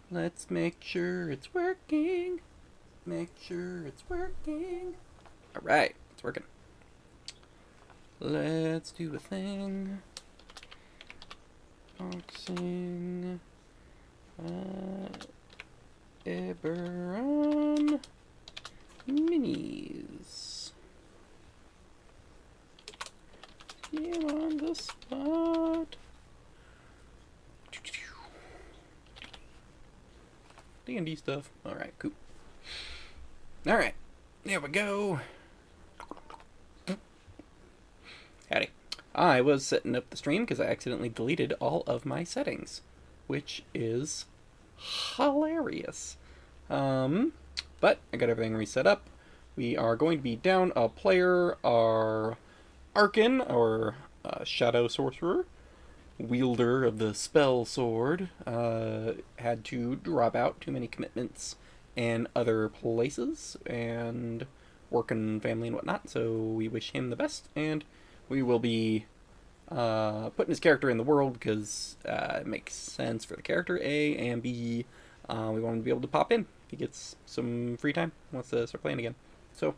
Let's make sure it's working. Make sure it's working. Alright, it's working. Let's do a thing. Boxing. Eberron minis. Here on the spot. D&D stuff. Alright, cool. Alright, there we go. Howdy. I was setting up the stream because I accidentally deleted all of my settings, which is hilarious. But I got everything reset up. We are going to be down a player, our Arkin, or Shadow Sorcerer, wielder of the spell sword, had to drop out too many commitments and other places and work and family and whatnot, so we wish him the best, and we will be putting his character in the world because it makes sense for the character, A, and B, we want him to be able to pop in if he gets some free time, wants to start playing again. So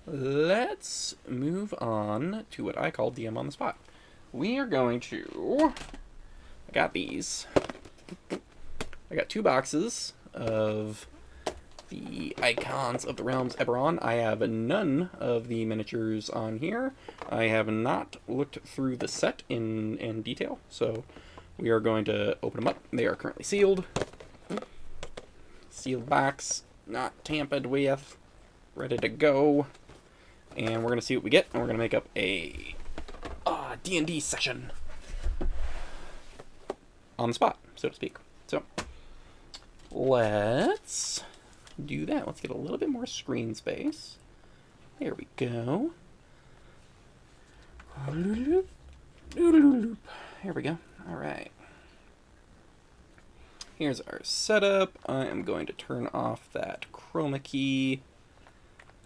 let's move on to what I call DM on the spot. We are going to... I got these. I got 2 boxes of the Icons of the Realms Eberron. I have none of the miniatures on here. I have not looked through the set in detail, so we are going to open them up. They are currently sealed. Sealed box, not tampered with, ready to go. And we're going to see what we get, and we're going to make up a D&D session on the spot, so to speak. So let's do that. Let's get a little bit more screen space. There we go. Here we go. All right. Here's our setup. I am going to turn off that chroma key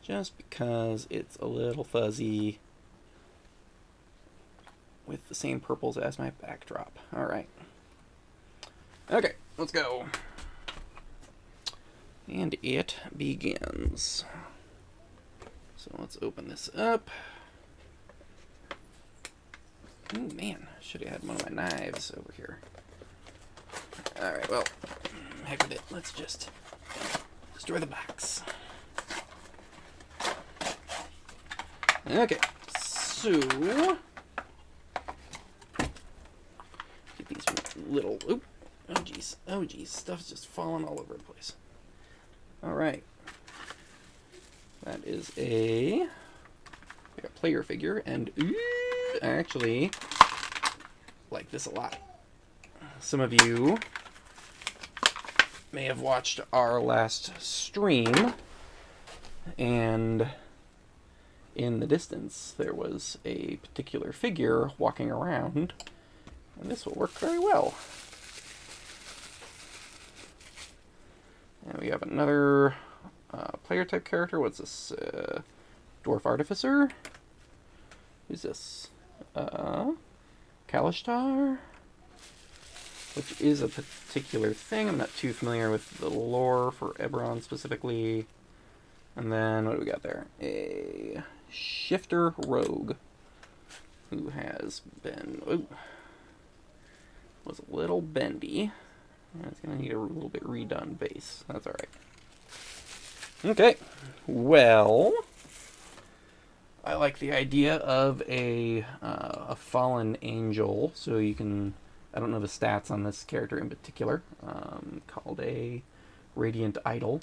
just because it's a little fuzzy with the same purples as my backdrop. All right. Okay, let's go. And it begins. So let's open this up. Oh man, should have had one of my knives over here. Alright, well, heck with it. Let's just destroy the box. Okay, so get these little... Oop, oh jeez, oh jeez, stuff's just falling all over the place. Alright. That is a player figure, and I actually like this a lot. Some of you may have watched our last stream, and in the distance there was a particular figure walking around, and this will work very well. And we have another player type character. What's this? Dwarf Artificer? Who's this? Kalishtar? Which is a particular thing. I'm not too familiar with the lore for Eberon specifically. And then, what do we got there? A Shifter Rogue. Who has been... Ooh, was a little bendy. It's going to need a little bit redone base. That's alright. Okay. Well, I like the idea of a fallen angel. So you can... I don't know the stats on this character in particular. Called a Radiant Idol.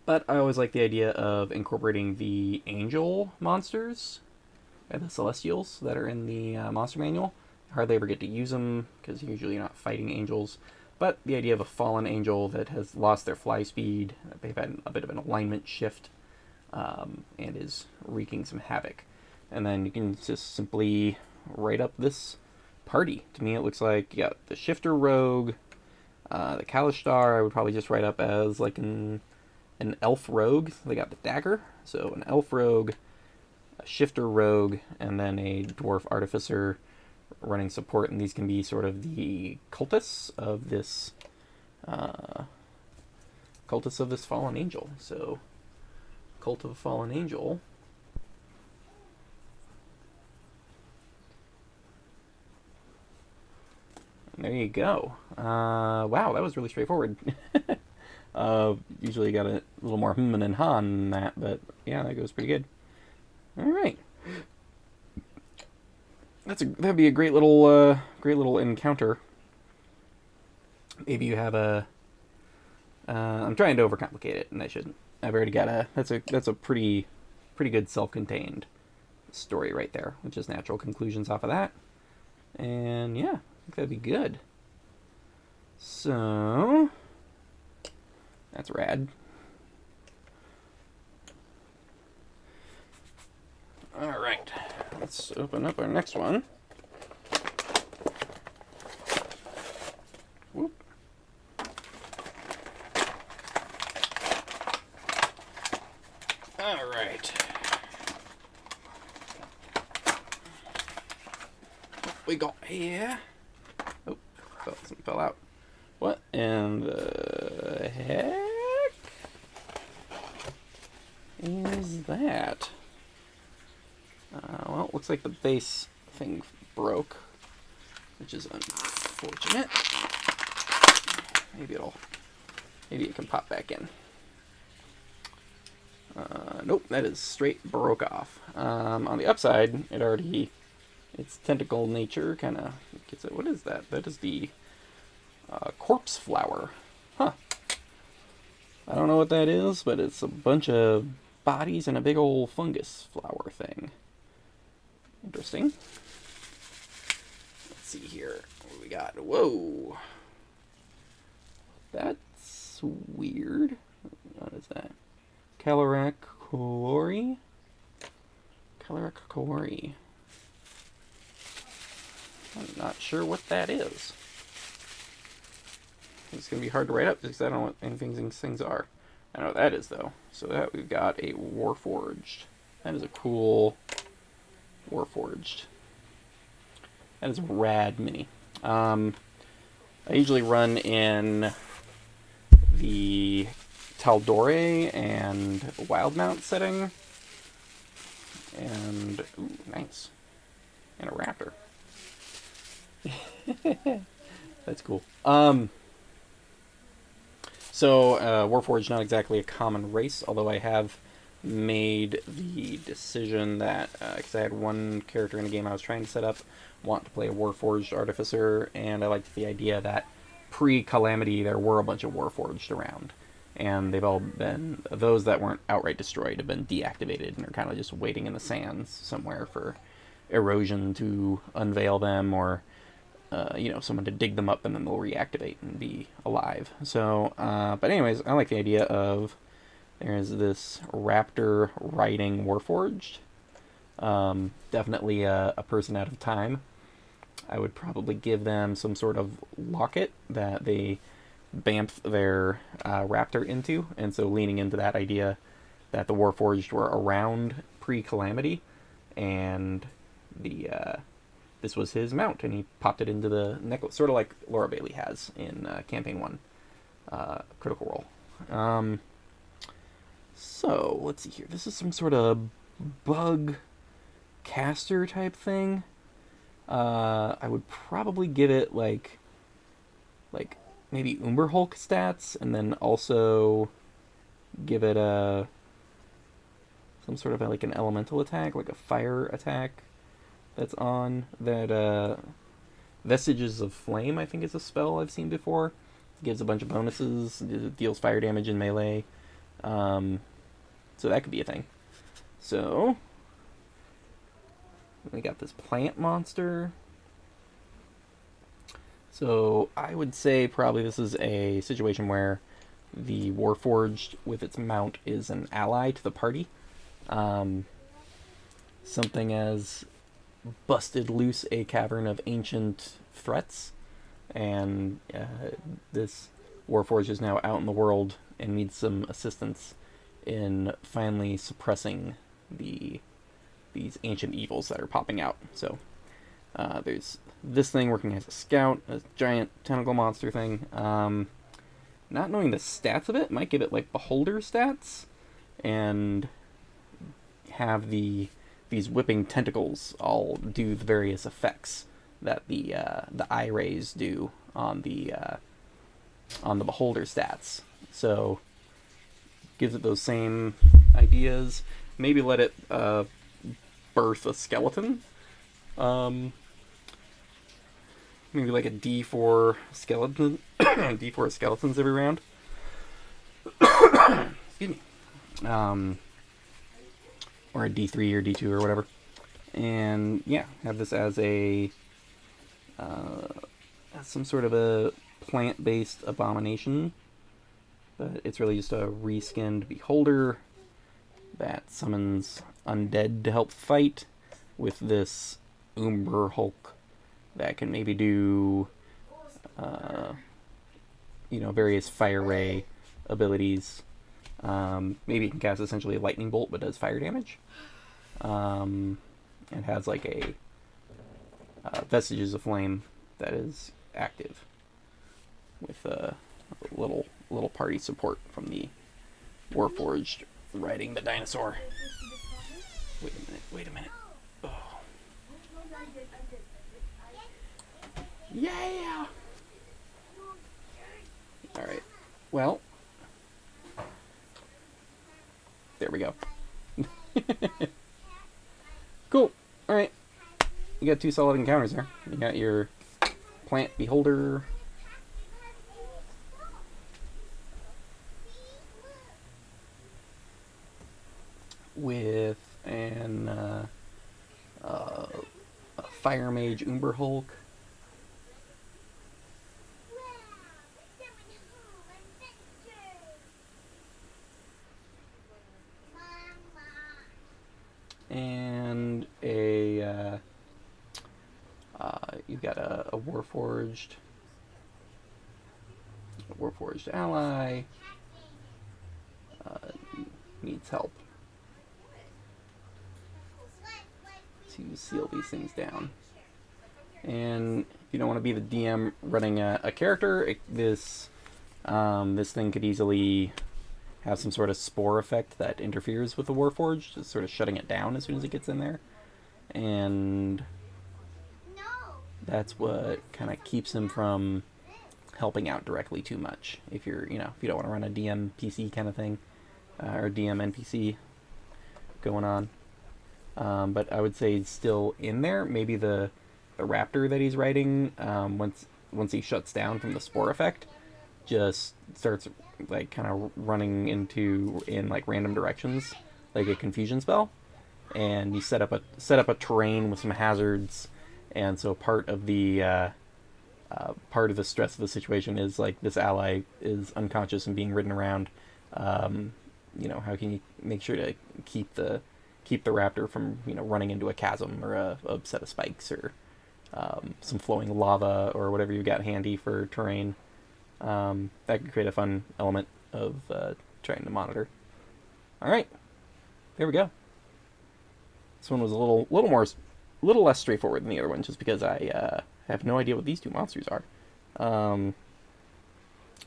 But I always like the idea of incorporating the angel monsters and the celestials that are in the monster manual. Hardly ever get to use them because usually you're not fighting angels. But the idea of a fallen angel that has lost their fly speed, they've had a bit of an alignment shift, and is wreaking some havoc. And then you can just simply write up this party. To me it looks like you got the Shifter Rogue, the Kalishtar I would probably just write up as like an elf rogue. They got the dagger, so an elf rogue, a Shifter Rogue, and then a Dwarf Artificer running support, and these can be sort of the cultists of this fallen angel. So, Cult of a Fallen Angel. And there you go. Wow, that was really straightforward. Usually got a little more and ha than that, but yeah, that goes pretty good. All right. That'd be a great little encounter. Maybe you have a. I'm trying to overcomplicate it, and I shouldn't. I've already got a. That's a pretty good self-contained story right there, with just natural conclusions off of that. And yeah, I think that'd be good. So that's rad. All right, let's open up our next one. Whoop. All right. What we got here? Oh, something fell out. What in the heck is that? Well, it looks like the base thing broke, which is unfortunate. Maybe it can pop back in. Nope, that is straight broke off. On the upside, its tentacle nature kind of gets it. What is that? That is the corpse flower. Huh. I don't know what that is, but it's a bunch of bodies and a big old fungus flower thing. Interesting. Let's see here. What do we got? Whoa. That's weird. What is that? Caloracori? Caloracori. I'm not sure what that is. It's going to be hard to write up because I don't know what anything these things are. I know what that is, though. So that we've got a Warforged. That is a cool Warforged. That is a rad mini. I usually run in the Tal'Dorei and Wildemount setting. And, ooh, nice. And a raptor. That's cool. So, Warforged, not exactly a common race, although I have made the decision that, because I had one character in a game I was trying to set up, want to play a Warforged Artificer, and I liked the idea that pre-Calamity there were a bunch of Warforged around. And they've all been, those that weren't outright destroyed have been deactivated, and are kind of just waiting in the sands somewhere for erosion to unveil them, or someone to dig them up and then they'll reactivate and be alive. So, but anyways, I like the idea of there's this raptor riding Warforged. Definitely a person out of time. I would probably give them some sort of locket that they bamf their raptor into, and so leaning into that idea that the Warforged were around pre-Calamity, and this was his mount, and he popped it into the necklace, sort of like Laura Bailey has in Campaign 1 Critical Role. So, let's see here. This is some sort of bug caster type thing. I would probably give it like maybe Umber Hulk stats, and then also give it some sort of like an elemental attack, like a fire attack that's on that. Vestiges of Flame, I think, is a spell I've seen before. It gives a bunch of bonuses. It deals fire damage in melee. So that could be a thing. So we got this plant monster. So I would say probably this is a situation where the Warforged with its mount is an ally to the party. Something as busted loose a cavern of ancient threats, and this Warforged is now out in the world and needs some assistance in finally suppressing these ancient evils that are popping out. So There's this thing working as a scout, a giant tentacle monster thing. Not knowing the stats of it might give it like beholder stats, and have these whipping tentacles all do the various effects that the eye rays do on the beholder stats. So gives it those same ideas. Maybe let it birth a skeleton. Maybe like a D4 skeleton, D4 skeletons every round. Excuse me. Or a D3 or D2 or whatever. And yeah, have this as a as some sort of a plant-based abomination. But it's really just a reskinned beholder that summons undead to help fight with this Umber Hulk that can maybe do various fire ray abilities. Maybe it can cast essentially a lightning bolt but does fire damage. It has like a Vestiges of Flame that is active with a little party support from the Warforged riding the dinosaur. Wait a minute. Oh. Yeah! Alright. Well. There we go. Cool. Alright. You got 2 solid encounters there. You got your plant beholder. With a fire mage Umber Hulk. And you've got a Warforged ally needs help to seal these things down. And if you don't want to be the DM running a character, this thing could easily have some sort of spore effect that interferes with the Warforged, just sort of shutting it down as soon as it gets in there. And that's what kind of keeps him from helping out directly too much. If you're, if you don't want to run a DM PC kind of thing, or DM NPC going on. But I would say he's still in there. Maybe the raptor that he's riding, once he shuts down from the spore effect, just starts like kind of running in like random directions, like a confusion spell, and you set up a terrain with some hazards, and so part of the stress of the situation is like this ally is unconscious and being ridden around. How can you make sure to keep the raptor from running into a chasm or a set of spikes or some flowing lava or whatever you got handy for terrain. That could create a fun element of trying to monitor. Alright, there we go. This one was a little less straightforward than the other one, just because I have no idea what these 2 monsters are. I'll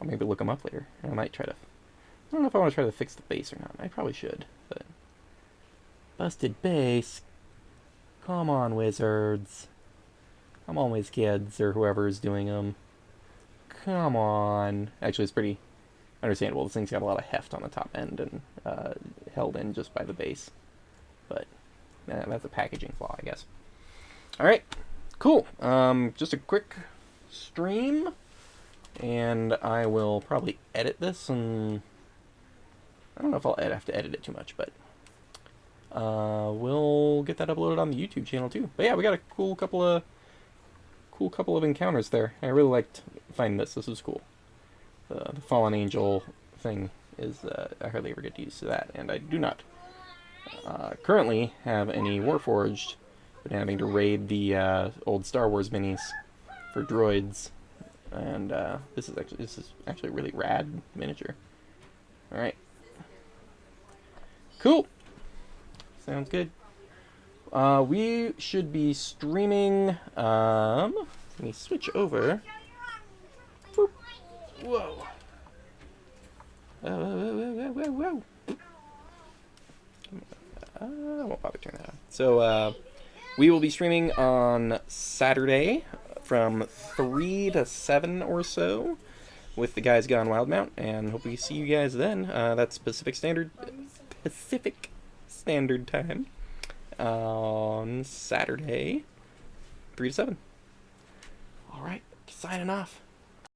maybe look them up later. I might try to... I don't know if I want to try to fix the base or not. I probably should, but... Busted base. Come on, wizards. Come on, whiz kids, or whoever's doing them. Come on. Actually, it's pretty understandable. This thing's got a lot of heft on the top end and held in just by the base. But that's a packaging flaw, I guess. Alright, cool. Just a quick stream, and I will probably edit this, and I don't know if I'll have to edit it too much, but we'll get that uploaded on the YouTube channel too. But yeah, we got a cool couple of encounters there. I really liked finding this. This was cool. The Fallen Angel thing is, I hardly ever get used to that, and I do not currently have any Warforged, but having to raid the old Star Wars minis for droids, and this is actually a really rad miniature. All right, cool. Sounds good. We should be streaming. Let me switch over. Boop. Whoa. Whoa. I won't bother turning that on. So, we will be streaming on Saturday from 3 to 7 or so with the guys Gone Wildemount, and hope we see you guys then. That's Pacific Standard Time on Saturday, 3 to 7. All right, signing off.